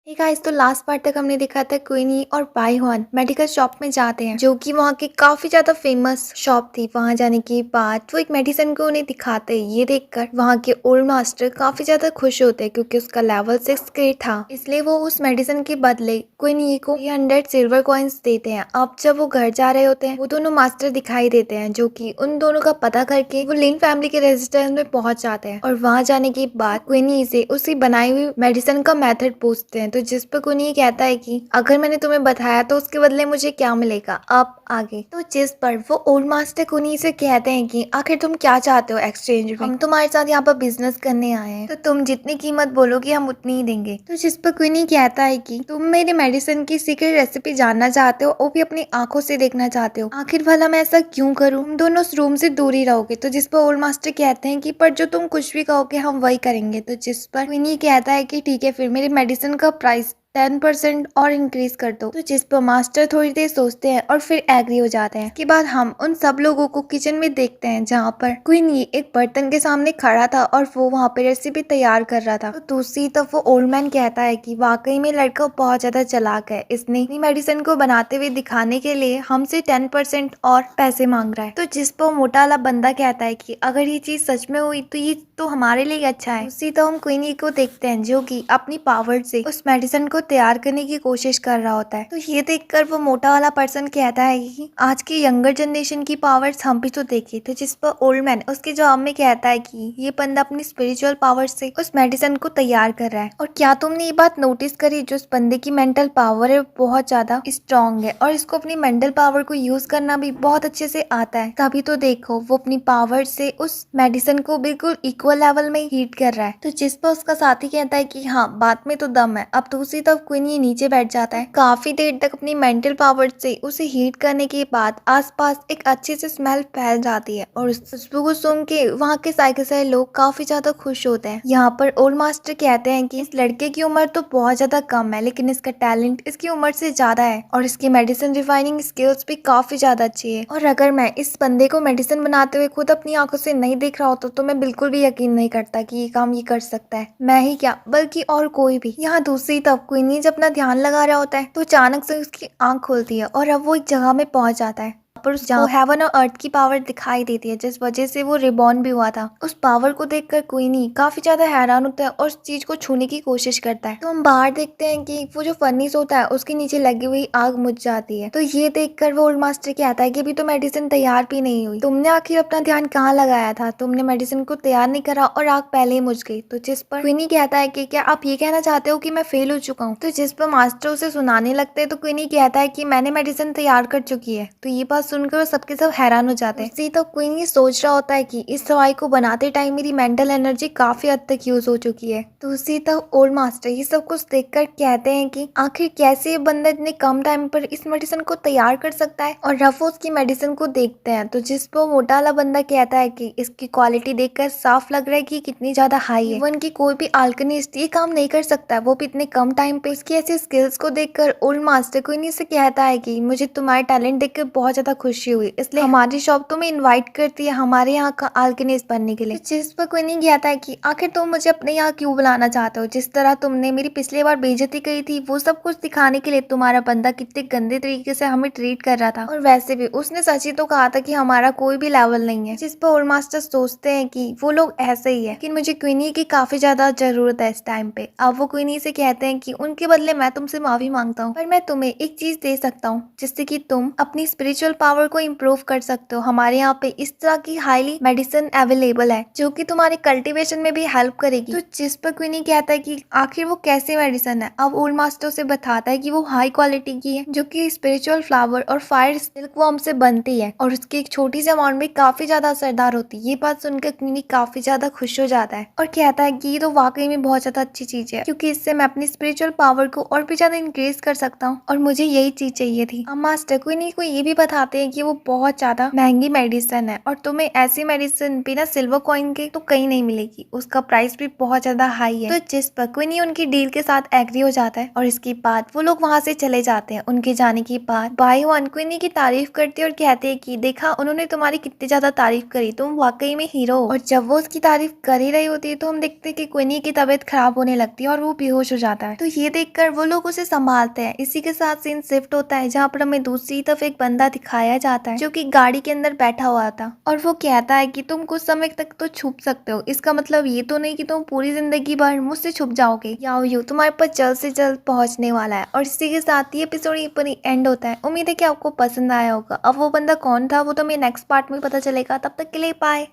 Hey guys, तो last part तक हमने देखा था क्वीनी और बाईहुआन मेडिकल शॉप में जाते हैं जो कि वहाँ की काफी ज्यादा फेमस शॉप थी। वहाँ जाने के बाद वो एक मेडिसिन को उन्हें दिखाते हैं। ये देखकर वहाँ के ओल्ड मास्टर काफी ज्यादा खुश होते हैं क्योंकि उसका लेवल 6 ग्रेड था। इसलिए वो उस मेडिसिन के बदले क्वीनी को 100 सिल्वर कॉइन्स देते हैं। अब जब वो घर जा रहे होते हैं वो दोनों मास्टर दिखाई देते हैं जो कि उन दोनों का पता करके वो लिन फैमिली के रेजिडेंस में पहुंच जाते हैं। और वहाँ जाने के बाद क्वीनी से उसकी बनाई हुई मेडिसिन का मेथड पूछते हैं। तो जिस पर कुनी कहता है कि अगर मैंने तुम्हें बताया तो उसके बदले मुझे क्या मिलेगा, आप आगे। तो जिस पर वो ओल्ड मास्टर कुनी से कहते हैं कि आखिर तुम क्या चाहते हो एक्सचेंज में, हम तुम्हारे साथ यहाँ पर बिजनेस करने आए हैं, तो तुम जितनी कीमत बोलोगे हम उतनी ही देंगे। तो जिस पर कुनी कहता है कि तुम मेरे मेडिसिन की सीक्रेट रेसिपी जानना चाहते हो और भी अपनी आंखों से देखना चाहते हो, आखिर भला मैं ऐसा क्यों करूँ, तुम दोनों उस रूम से दूर ही रहोगे। तो जिस पर ओल्ड मास्टर कहते हैं कि पर जो तुम कुछ भी कहोगे हम वही करेंगे। तो जिस पर कुनी कहता है कि ठीक है, फिर मेरी मेडिसिन का प्राइस 10% और इंक्रीज कर दो। तो जिस पर मास्टर थोड़ी देर सोचते हैं और फिर एग्री हो जाते हैं। इसके बाद हम उन सब लोगों को किचन में देखते हैं जहाँ पर क्वीनी एक बर्तन के सामने खड़ा था और वो वहाँ पे रेसिपी तैयार कर रहा था। तो दूसरी तरफ वो ओल्ड मैन कहता है कि वाकई में लड़का बहुत ज्यादा चालाक है, इसने अपनी मेडिसिन को बनाते हुए दिखाने के लिए हमसे 10% और पैसे मांग रहा है। तो जिस पर मोटा वाला बंदा कहता है कि अगर ये चीज सच में हुई तो ये तो हमारे लिए अच्छा है। उसी तो हम क्वीनी को देखते हैं जो कि अपनी पावर से उस मेडिसिन को तैयार करने की कोशिश कर रहा होता है। तो ये देखकर वो मोटा वाला पर्सन कहता है कि आज की यंगर जनरेशन की पावर्स हम भी तो देखें। तो जिस पर ओल्ड मैन उसके जवाब में कहता है कि ये बंदा अपनी स्पिरिचुअल पावर से उस मेडिसिन को तैयार कर रहा है। और क्या तुमने ये बात नोटिस करी, जो उस बंदे की मेंटल पावर है बहुत ज्यादा स्ट्रांग है और इसको अपनी मेंटल पावर को यूज करना भी बहुत अच्छे से आता है। तभी तो देखो वो अपनी पावर से उस मेडिसिन को बिल्कुल इक्वल लेवल में हीट कर रहा है। तो जिस पर उसका साथी कहता है कि हाँ, बात में तो दम है। अब दूसरी तरफ क्वीनी नीचे बैठ जाता है। काफी देर तक अपनी मेंटल पावर से उसे हीट करने के बाद आसपास एक अच्छी सी स्मेल फैल जाती है और उस खुशबू को सुन के वहाँ के सारे लोग काफी ज्यादा खुश होते हैं। यहाँ पर ओल्ड मास्टर कहते हैं कि इस लड़के की उम्र तो बहुत ज्यादा कम है लेकिन इसका टैलेंट इसकी उम्र से ज्यादा है और इसकी मेडिसिन रिफाइनिंग स्किल्स भी काफी ज्यादा अच्छी है। और अगर मैं इस बंदे को मेडिसिन बनाते हुए खुद अपनी आंखों से नहीं देख रहा होता तो मैं बिल्कुल भी यकीन नहीं करता कि ये काम ये कर सकता है। मैं ही क्या बल्कि और कोई भी। यहाँ दूसरी तरफ क्वीनी जब अपना ध्यान लगा रहा होता है तो अचानक से उसकी आंख खुलती है और अब वो एक जगह में पहुंच जाता है पर उसको हेवन और अर्थ की पावर दिखाई देती है जिस वजह से वो रिबॉर्न भी हुआ था। उस पावर को देखकर क्वीनी काफी ज्यादा हैरान होता है और उस चीज को छूने की कोशिश करता है। तो हम बाहर देखते हैं कि वो जो फर्नेस होता है उसके नीचे लगी हुई आग बुझ जाती है। तो ये देखकर वो ओल्ड मास्टर कहता है कि अभी तो मेडिसिन तैयार भी नहीं हुई, तुमने आखिर अपना ध्यान कहाँ लगाया था, तुमने मेडिसिन को तैयार नहीं करा और आग पहले ही बुझ गई। तो जिस पर क्वीनी कहता है कि क्या आप ये कहना चाहते हो कि मैं फेल हो चुका हूँ। तो जिस पर मास्टर उसे सुनाने लगते हैं तो क्वीनी कहता है कि मैंने मेडिसिन तैयार कर चुकी है। तो ये बात सुनकर सबके सब हैरान हो जाते हैं। उसी तो क्वीन ये सोच रहा होता है कि इस दवाई को बनाते टाइम मेरी मेंटल एनर्जी काफी हद तक यूज हो चुकी है। तो उसी तो ओल्ड मास्टर ये सब कुछ देखकर कहते हैं कि आखिर कैसे ये बंदा इतने कम टाइम पर इस मेडिसिन को तैयार कर सकता है। और रफो उसकी मेडिसिन को देखते हैं तो जिस पर मोटा वाला बंदा कहता है कि इसकी क्वालिटी देखकर साफ लग रहा है कि कितनी ज्यादा हाई है। इवन की कोई भी अल्केमिस्ट ये काम नहीं कर सकता, वो भी इतने कम टाइम पे। इसकी ऐसी स्किल्स को देखकर ओल्ड मास्टर क्वीनी से कहता है कि मुझे तुम्हारे टैलेंट देखकर बहुत ज्यादा खुशी हुई, इसलिए हमारी शॉप तुम्हें इनवाइट करती है हमारे यहाँ का अल्केमिस्ट बनने के लिए। जिस पर क्वीनी कहता है कि आखिर तुम मुझे अपने यहाँ क्यों बुलाना चाहते हो, जिस तरह तुमने मेरी पिछली बार बेइज्जती करी थी वो सब कुछ दिखाने के लिए तुम्हारा बंदा कितने गंदे तरीके से हमें ट्रीट कर रहा था। और वैसे भी उसने सच ही तो कहा था कि हमारा कोई भी लेवल नहीं है। जिस पर ओल्ड मास्टर सोचते हैं कि वो लोग ऐसे ही है लेकिन मुझे क्वीनी की काफी ज्यादा जरूरत है इस टाइम पे। अब वो क्वीनी से कहते हैं कि उनके बदले मैं तुमसे माफी मांगता हूँ पर मैं तुम्हें एक चीज दे सकता हूँ जिससे कि तुम अपनी स्पिरिचुअल पावर को इम्प्रूव कर सकते हो। हमारे यहाँ पे इस तरह की हाईली मेडिसिन अवेलेबल है जो कि तुम्हारे कल्टीवेशन में भी हेल्प करेगी। तो जिस पर क्वीनी कहता है कि आखिर वो कैसे मेडिसिन है। अब ओल्ड मास्टर से बताता है कि वो हाई क्वालिटी की है जो कि स्पिरिचुअल फ्लावर और फायर सिल्क वर्म से बनती है और उसकी एक छोटी सी अमाउंट में काफी ज्यादा असरदार होती है। ये बात सुनकर क्वीनी काफी ज्यादा खुश हो जाता है और कहता है कि ये तो वाकई में बहुत ज्यादा अच्छी चीज है क्योंकि इससे मैं अपनी स्पिरिचुअल पावर को और भी ज्यादा इंक्रीज कर सकता हूँ और मुझे यही चीज चाहिए थी। अब मास्टर क्वीनी को ये भी बताते बताते हैं कि वो बहुत ज्यादा महंगी मेडिसिन है और तुम्हें ऐसी मेडिसिन बिना सिल्वर कॉइन के तो कहीं नहीं मिलेगी, उसका प्राइस भी बहुत ज्यादा हाई है। तो जिस पर क्वीनी उनकी डील के साथ एग्री हो जाता है और इसके बाद वो लोग वहाँ से चले जाते हैं। उनके जाने के बाद बाई वन क्वीनी की तारीफ करती है और कहते हैं कि देखा उन्होंने तुम्हारी कितनी ज्यादा तारीफ करी, तुम वाकई में हीरो हो। और जब वो उसकी तारीफ कर ही रही होती है तो हम देखते हैं कि क्वीनी की तबीयत खराब होने लगती है और वो बेहोश हो जाता है। तो ये देखकर वो लोग उसे संभालते हैं। इसी के साथ सीन शिफ्ट होता है जहाँ पर हमें दूसरी तरफ एक बंदा दिखाया जाता है जो कि गाड़ी के अंदर बैठा हुआ था और वो कहता है कि तुम कुछ समय तक तो छुप सकते हो, इसका मतलब ये तो नहीं कि तुम पूरी जिंदगी भर मुझसे छुप जाओगे। याओ यू तुम्हारे पास जल्द से जल्द पहुंचने वाला है। और इसी के साथ ये एपिसोड यहीं पर ही एंड होता है। उम्मीद है कि आपको पसंद आया होगा। अब वो बंदा कौन था वो तो हमें नेक्स्ट पार्ट में पता चलेगा। तब तक के लिए बाय।